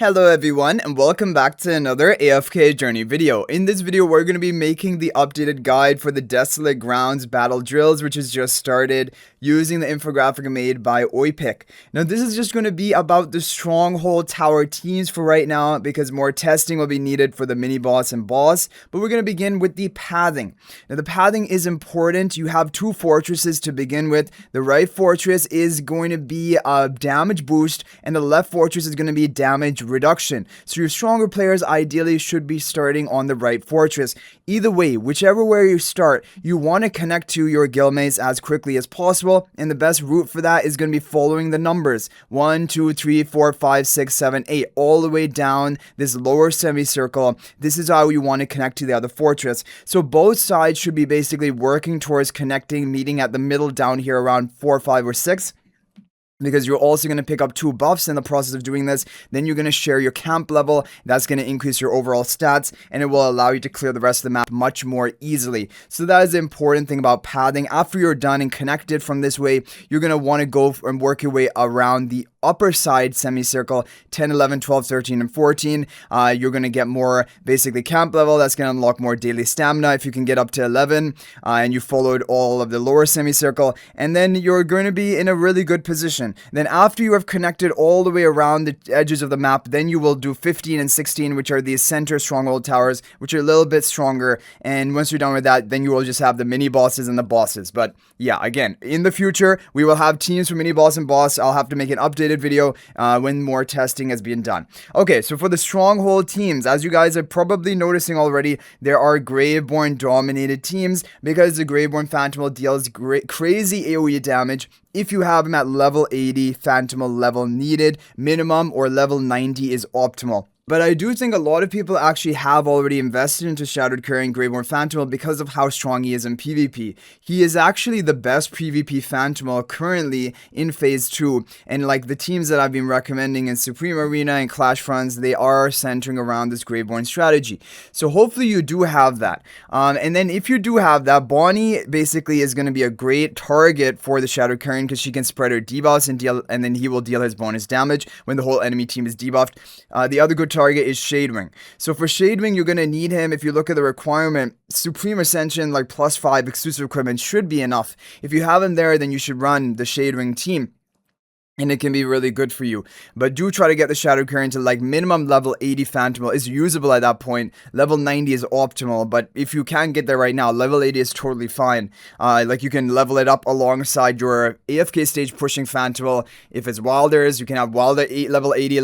Hello everyone and welcome back to another AFK journey video. In this video we're going to be making the updated guide for the Desolate Grounds battle drills, which has just started, using the infographic made by Oipik. Now this is just going to be about the stronghold tower teams for right now, because more testing will be needed for the mini boss and boss, but we're going to begin with the pathing. Now the pathing is important. You have two fortresses to begin with. The right fortress is going to be a damage boost and the left fortress is going to be damage reduction. So your stronger players ideally should be starting on the right fortress. Either way, whichever way you start, you want to connect to your guildmates as quickly as possible, and the best route for that is going to be following the numbers 1, 2, 3, 4, 5, 6, 7, 8 all the way down this lower semicircle. This is how you want to connect to the other fortress. So both sides should be basically working towards connecting, meeting at the middle down here around 4, 5, or 6. Because you're also going to pick up 2 buffs in the process of doing this. Then you're going to share your camp level. That's going to increase your overall stats, and it will allow you to clear the rest of the map much more easily. So that is the important thing about pathing. After you're done and connected from this way, you're going to want to go and work your way around the upper side semicircle 10, 11, 12, 13, and 14. You're going to get more basically camp level. That's going to unlock more daily stamina if you can get up to 11 and you followed all of the lower semicircle, and then you're going to be in a really good position. Then after you have connected all the way around the edges of the map, then you will do 15 and 16, which are the center stronghold towers, which are a little bit stronger. And once you're done with that, then you will just have the mini bosses and the bosses. But yeah, again, in the future, we will have teams for mini boss and boss. I'll have to make an updated video when more testing has been done. Okay, so for the stronghold teams, as you guys are probably noticing already, there are Graveborn dominated teams, because the Graveborn Phantimal deals crazy AoE damage. If you have him at level 80, Phantimal level needed, minimum, or level 90 is optimal. But I do think a lot of people actually have already invested into Shadowed Carrying Graveborn Phantimal because of how strong he is in PvP. He is actually the best PvP Phantimal currently in Phase 2, and like the teams that I've been recommending in Supreme Arena and Clash Fronts, they are centering around this Graveborn strategy. So hopefully you do have that. And then if you do have that, Bonnie basically is going to be a great target for the Shadowed Carrying, because she can spread her debuffs and then he will deal his bonus damage when the whole enemy team is debuffed. The other good target is Shadewing. So for Shadewing, you're going to need him. If you look at the requirement, Supreme Ascension like +5 exclusive equipment should be enough. If you have him there, then you should run the Shadewing team, and it can be really good for you. But do try to get the Shadow Carrying to like minimum level 80 Phantimal is usable at that point. Level 90 is optimal, but if you can't get there right now, level 80 is totally fine. Like you can level it up alongside your AFK stage pushing Phantimal. If it's Wilders, you can have Wilder level 80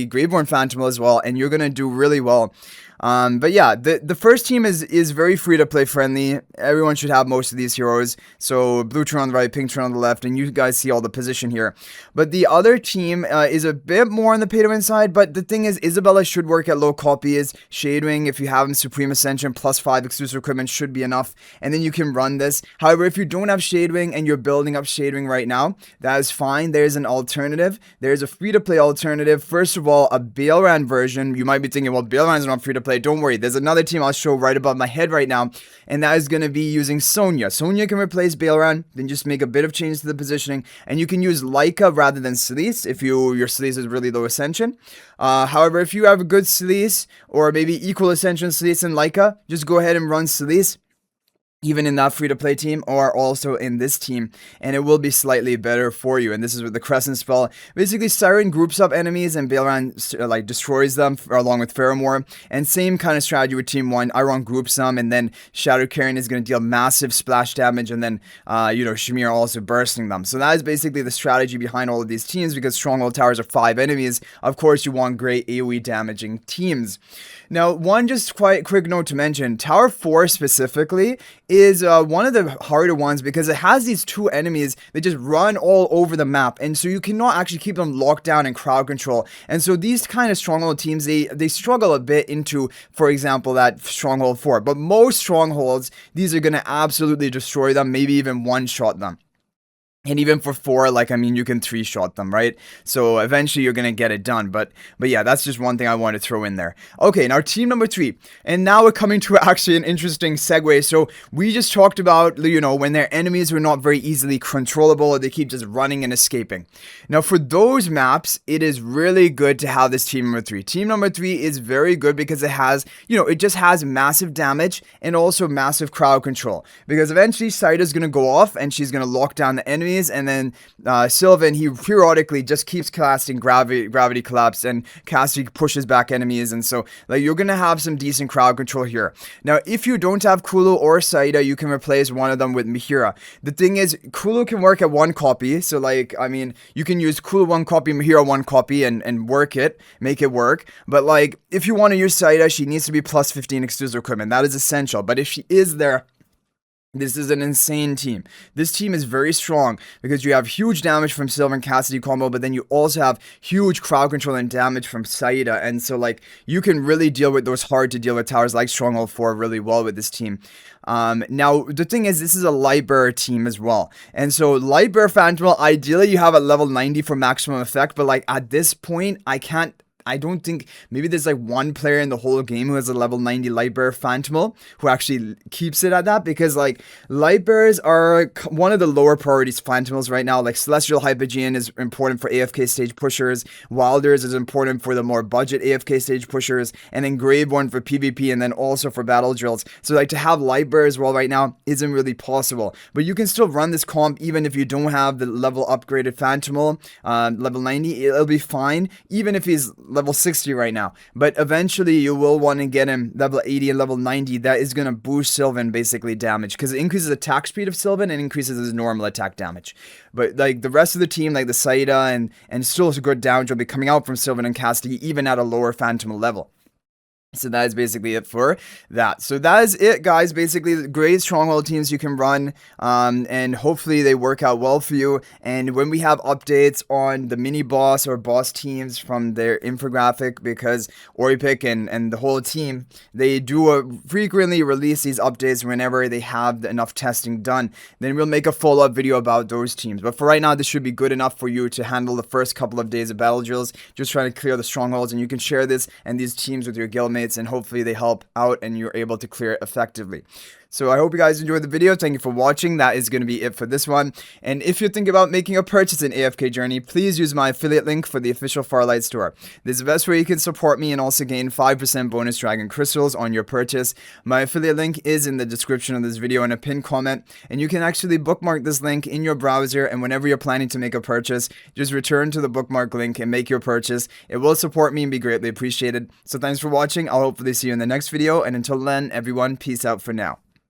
Graveborn Phantimal as well, and you're gonna do really well. But yeah, the first team is very free to play friendly. Everyone should have most of these heroes. So blue turn on the right, pink turn on the left, and you guys see all the position here. But the other team is a bit more on the pay to win side. But the thing is, Isabella should work at low copies. Shadewing, if you have him Supreme Ascension +5 exclusive equipment should be enough, and then you can run this. However, if you don't have Shadewing and you're building up Shadewing right now, that is fine. There's an alternative. There's a free to play alternative. First of all, a Baelran version. You might be thinking, well, Baelran's not free to play. Don't worry, there's another team I'll show right above my head right now, and that is going to be using Sonya. Sonya can replace Baelran, then just make a bit of change to the positioning, and you can use Leica rather than Celise if your Celise is really low Ascension. However, if you have a good Celise, or maybe equal Ascension Celise and Leica, just go ahead and run Celise, even in that free-to-play team, or also in this team, and it will be slightly better for you. And this is with the Crescent spell. Basically, Siren groups up enemies, and Baelran like destroys them along with Pheromore. And same kind of strategy with Team 1. Iron groups them, and then Shadow Carrying is going to deal massive splash damage, and then, Shemira also bursting them. So that is basically the strategy behind all of these teams, because Stronghold Towers are 5 enemies. Of course, you want great AoE damaging teams. Now, one just quite quick note to mention, Tower 4 specifically is one of the harder ones, because it has these 2 enemies that just run all over the map, and so you cannot actually keep them locked down in crowd control. And so these kind of stronghold teams, they struggle a bit into, for example, that Stronghold 4. But most strongholds, these are going to absolutely destroy them, maybe even one-shot them. And even for 4, like, I mean, you can 3-shot them, right? So eventually you're gonna get it done. But yeah, that's just one thing I want to throw in there. Okay, now team number 3. And now we're coming to actually an interesting segue. So we just talked about, you know, when their enemies were not very easily controllable, or they keep just running and escaping. Now for those maps, it is really good to have this team number 3. Team number 3 is very good because it has, you know, it just has massive damage and also massive crowd control. Because eventually Saida's gonna go off and she's gonna lock down the enemy. And then Silven, he periodically just keeps casting gravity collapse, and casting pushes back enemies, and so like you're gonna have some decent crowd control here. Now if you don't have Kulu or Saida, you can replace one of them with Mihira. The thing is, Kulu can work at 1 copy, so like, I mean, you can use Kulu 1 copy, Mihira 1 copy, and work it, make it work. But like, if you want to use Saida, she needs to be plus 15 exclusive equipment. That is essential. But if she is there, this is an insane team. This team is very strong because you have huge damage from Silver Cassidy combo, but then you also have huge crowd control and damage from Saida. And so like, you can really deal with those hard to deal with towers like Stronghold 4 really well with this team. Now the thing is, this is a light bearer team as well. And so light bearer Phantimal, ideally you have at level 90 for maximum effect, but like at this point, I don't think, maybe there's like one player in the whole game who has a level 90 Lightbearer Phantimal who actually keeps it at that, because like Lightbearers are one of the lower priorities Phantimals right now. Like Celestial Hypogean is important for AFK stage pushers, Wilders is important for the more budget AFK stage pushers, and then Graveborn for PvP, and then also for battle drills. So like to have Lightbearer as well right now isn't really possible, but you can still run this comp even if you don't have the level upgraded Phantimal, level 90, it'll be fine, even if he's level 60 right now. But eventually you will want to get him level 80 and level 90. That is going to boost Silven basically damage, because it increases attack speed of Silven and increases his normal attack damage. But like the rest of the team, like the Saida and still a good damage will be coming out from Silven and Cassidy even at a lower Phantom level. So that is basically it for that. So that is it, guys. Basically, the great stronghold teams you can run, and hopefully they work out well for you. And when we have updates on the mini boss or boss teams from their infographic, because Oripic and the whole team, they do frequently release these updates whenever they have enough testing done, then we'll make a follow-up video about those teams. But for right now, this should be good enough for you to handle the first couple of days of battle drills, just trying to clear the strongholds, and you can share this and these teams with your guildmates, and hopefully they help out and you're able to clear it effectively. So I hope you guys enjoyed the video. Thank you for watching. That is going to be it for this one. And if you're thinking about making a purchase in AFK Journey, please use my affiliate link for the official Farlight store. This is the best way you can support me and also gain 5% bonus dragon crystals on your purchase. My affiliate link is in the description of this video in a pinned comment, and you can actually bookmark this link in your browser, and whenever you're planning to make a purchase, just return to the bookmark link and make your purchase. It will support me and be greatly appreciated. So thanks for watching. I'll hopefully see you in the next video, and until then, everyone, peace out for now.